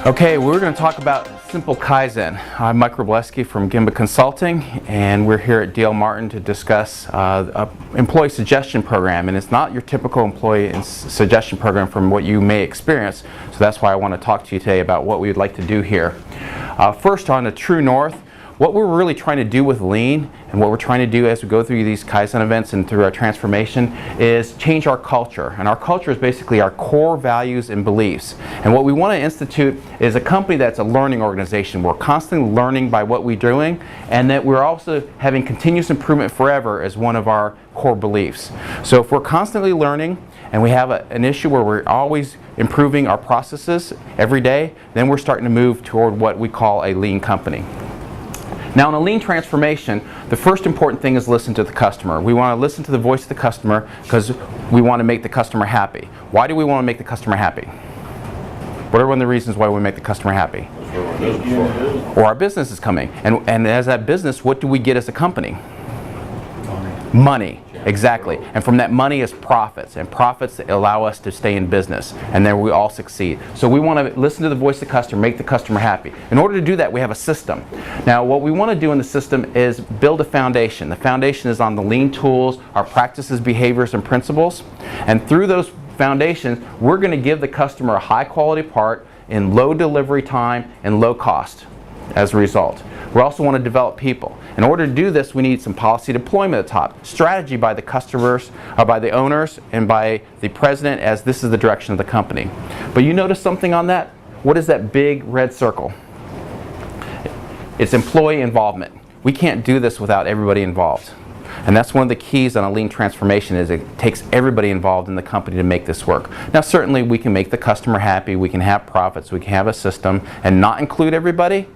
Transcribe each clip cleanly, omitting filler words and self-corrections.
Okay, we're going to talk about simple Kaizen. I'm Mike Robleski from Gimba Consulting, and we're here at D.L. Martin to discuss an employee suggestion program. And it's not your typical employee suggestion program from what you may experience, so that's why I want to talk to you today about what we would like to do here. First, on the True North, what we're really trying to do with Lean and what we're trying to do as we go through these Kaizen events and through our transformation is change our culture. And our culture is basically our core values and beliefs. And what we want to institute is a company that's a learning organization. We're constantly learning by what we're doing, and that we're also having continuous improvement forever as one of our core beliefs. So if we're constantly learning and we have an issue where we're always improving our processes every day, then we're starting to move toward what we call a lean company. Now, in a lean transformation, the first important thing is listen to the customer. We want to listen to the voice of the customer because we want to make the customer happy. Why do we want to make the customer happy? What are one of the reasons why we make the customer happy? Or our business is coming. And as that business, what do we get as a company? Money. Exactly. And from that money is profits, and profits allow us to stay in business, and then we all succeed. So we want to listen to the voice of the customer, make the customer happy. In order to do that, we have a system. Now, what we want to do in the system is build a foundation. The foundation is on the lean tools, our practices, behaviors, and principles. And through those foundations, we're going to give the customer a high quality part in low delivery time and low cost as a result. We also want to develop people. In order to do this, we need some policy deployment at the top, strategy by the customers, by the owners, and by the president, as this is the direction of the company. But you notice something on that? What is that big red circle? It's employee involvement. We can't do this without everybody involved. And that's one of the keys on a lean transformation, is it takes everybody involved in the company to make this work. Now, certainly we can make the customer happy, we can have profits, we can have a system, and not include everybody.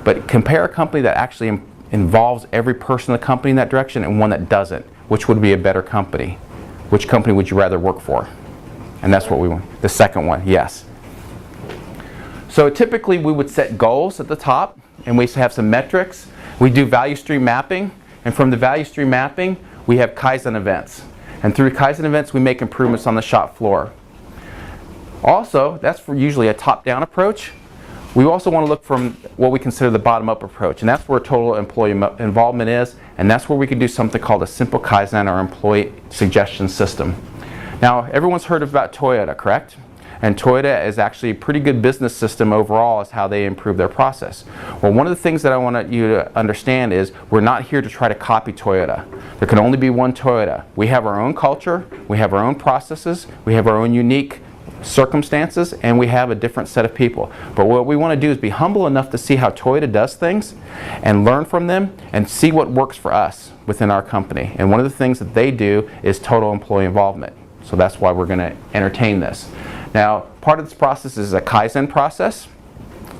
But compare a company that actually involves every person in the company in that direction and one that doesn't. Which would be a better company? Which company would you rather work for? And that's what we want. The second one, yes. So typically we would set goals at the top, and we have some metrics. We do value stream mapping, and from the value stream mapping we have Kaizen events. And through Kaizen events we make improvements on the shop floor. Also, that's for usually a top-down approach. We also want to look from what we consider the bottom-up approach, and that's where total employee involvement is, and that's where we can do something called a simple Kaizen or employee suggestion system. Now, everyone's heard about Toyota, correct? And Toyota is actually a pretty good business system overall as how they improve their process. Well, one of the things that I want you to understand is we're not here to try to copy Toyota. There can only be one Toyota. We have our own culture, we have our own processes, we have our own unique circumstances, and we have a different set of people. But what we want to do is be humble enough to see how Toyota does things and learn from them and see what works for us within our company. And one of the things that they do is total employee involvement. So that's why we're going to entertain this. Now, part of this process is a Kaizen process.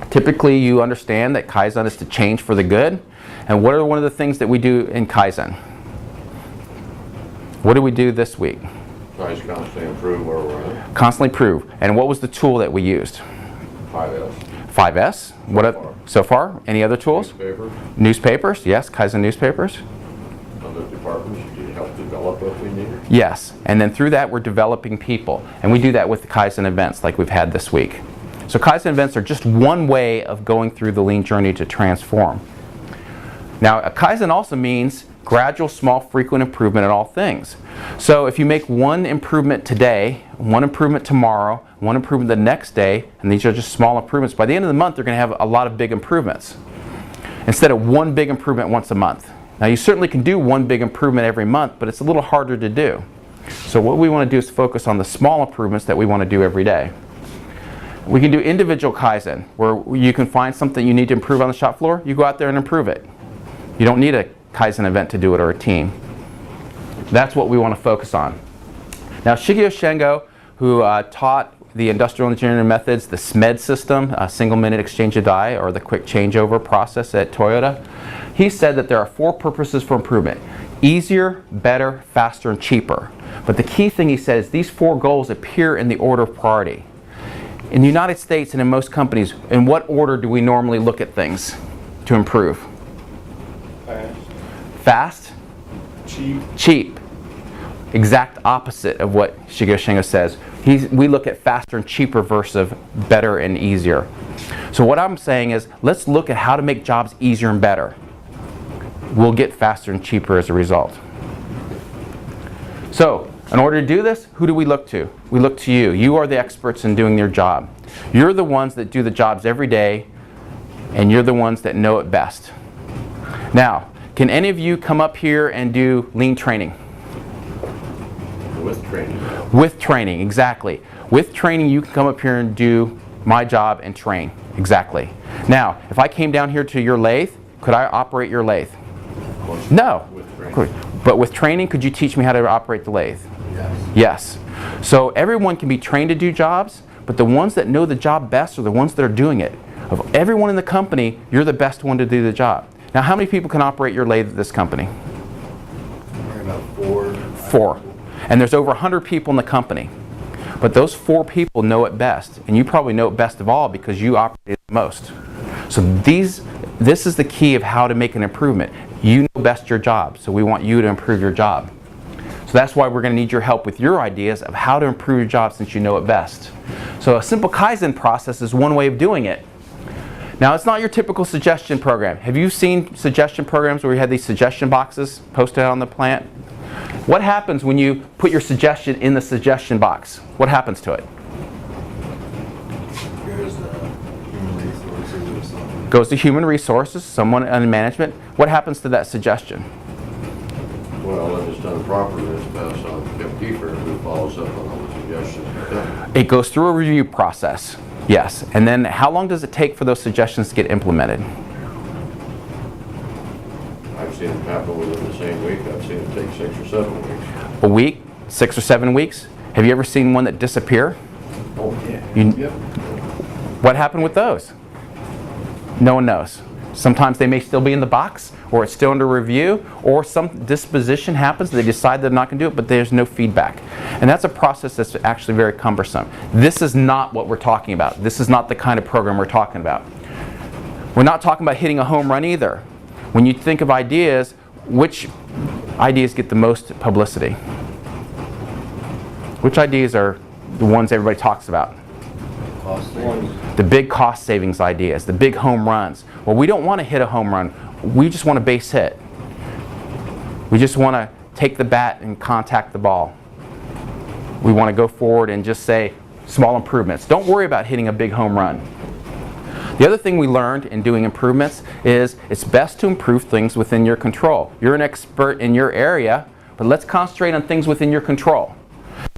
Typically you understand that Kaizen is to change for the good. And what are one of the things that we do in Kaizen? What do we do this week? Constantly improve where we're at. Constantly improve. And what was the tool that we used? 5S. 5S. What so far? Any other tools? Newspapers. Newspapers, yes. Kaizen newspapers. Other departments to help develop what we need. Yes. And then through that we're developing people. And we do that with the Kaizen events like we've had this week. So Kaizen events are just one way of going through the lean journey to transform. Now, a Kaizen also means gradual, small, frequent improvement in all things. So if you make one improvement today, one improvement tomorrow, one improvement the next day, and these are just small improvements, by the end of the month they're going to have a lot of big improvements instead of one big improvement once a month. Now, you certainly can do one big improvement every month, but it's a little harder to do. So what we want to do is focus on the small improvements that we want to do every day. We can do individual Kaizen, where you can find something you need to improve on the shop floor, you go out there and improve it. You don't need a Kaizen event to do it, or a team. That's what we want to focus on. Now, Shigeo Shengo, who taught the industrial engineering methods, the SMED system, single minute exchange of die, or the quick changeover process at Toyota, he said that there are 4 purposes for improvement: easier, better, faster, and cheaper. But the key thing he said is these 4 goals appear in the order of priority. In the United States and in most companies, in what order do we normally look at things to improve? Fast? Cheap. Cheap. Exact opposite of what Shigeo Shengo says. We look at faster and cheaper versus better and easier. So what I'm saying is, let's look at how to make jobs easier and better. We'll get faster and cheaper as a result. So, in order to do this, who do we look to? We look to you. You are the experts in doing your job. You're the ones that do the jobs every day, and you're the ones that know it best. Now, can any of you come up here and do lean training? With training. With training, exactly. With training, you can come up here and do my job and train. Exactly. Now, if I came down here to your lathe, could I operate your lathe? No. With training. But with training, could you teach me how to operate the lathe? Yes. Yes. So everyone can be trained to do jobs, but the ones that know the job best are the ones that are doing it. Of everyone in the company, you're the best one to do the job. Now, how many people can operate your lathe at this company? About 4. 4. And there's over 100 people in the company. But those 4 people know it best. And you probably know it best of all because you operate it the most. So this is the key of how to make an improvement. You know best your job, so we want you to improve your job. So that's why we're going to need your help with your ideas of how to improve your job since you know it best. So a simple Kaizen process is one way of doing it. Now, it's not your typical suggestion program. Have you seen suggestion programs where we have these suggestion boxes posted on the plant? What happens when you put your suggestion in the suggestion box? What happens to it? Goes to human resources, someone in management. What happens to that suggestion? Well, if it's done properly, it's passed on to Kim Kiefer, who follows up on all the suggestions. It goes through a review process, yes. And then how long does it take for those suggestions to get implemented? I've seen it happen within the same week. I've seen it take 6 or 7 weeks. A week? 6 or 7 weeks? Have you ever seen one that disappear? Oh, yeah. Yep. What happened with those? No one knows. Sometimes they may still be in the box, or it's still under review, or some disposition happens, they decide they're not going to do it, but there's no feedback. And that's a process that's actually very cumbersome. This is not what we're talking about. This is not the kind of program we're talking about. We're not talking about hitting a home run either. When you think of ideas, which ideas get the most publicity? Which ideas are the ones everybody talks about? The big cost savings ideas, the big home runs. Well, we don't want to hit a home run. We just want a base hit. We just want to take the bat and contact the ball. We want to go forward and just say small improvements. Don't worry about hitting a big home run. The other thing we learned in doing improvements is it's best to improve things within your control. You're an expert in your area, but let's concentrate on things within your control.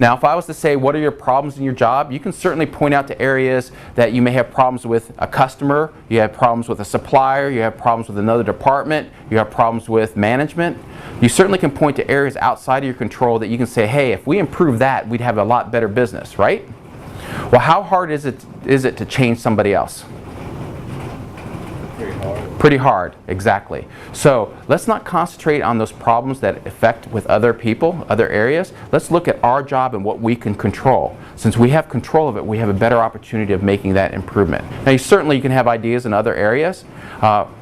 Now, if I was to say, what are your problems in your job? You can certainly point out to areas that you may have problems with a customer, you have problems with a supplier, you have problems with another department, you have problems with management. You certainly can point to areas outside of your control that you can say, hey, if we improve that, we'd have a lot better business, right? Well, how hard is it to change somebody else? Pretty hard, exactly. So let's not concentrate on those problems that affect with other people, other areas. Let's look at our job and what we can control. Since we have control of it, we have a better opportunity of making that improvement. Now, you can have ideas in other areas.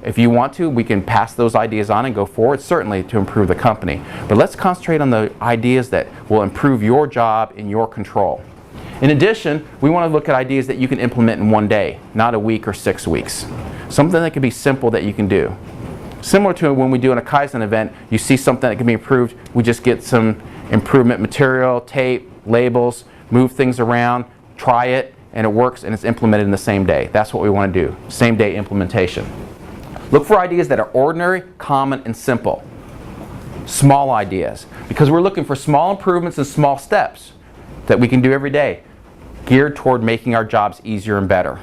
If you want to, we can pass those ideas on and go forward, certainly to improve the company. But let's concentrate on the ideas that will improve your job in your control. In addition, we want to look at ideas that you can implement in one day, not a week or 6 weeks. Something that can be simple that you can do. Similar to when we do in a Kaizen event, you see something that can be improved, we just get some improvement material, tape, labels, move things around, try it, and it works and it's implemented in the same day. That's what we want to do, same day implementation. Look for ideas that are ordinary, common, and simple. Small ideas, because we're looking for small improvements and small steps that we can do every day, geared toward making our jobs easier and better.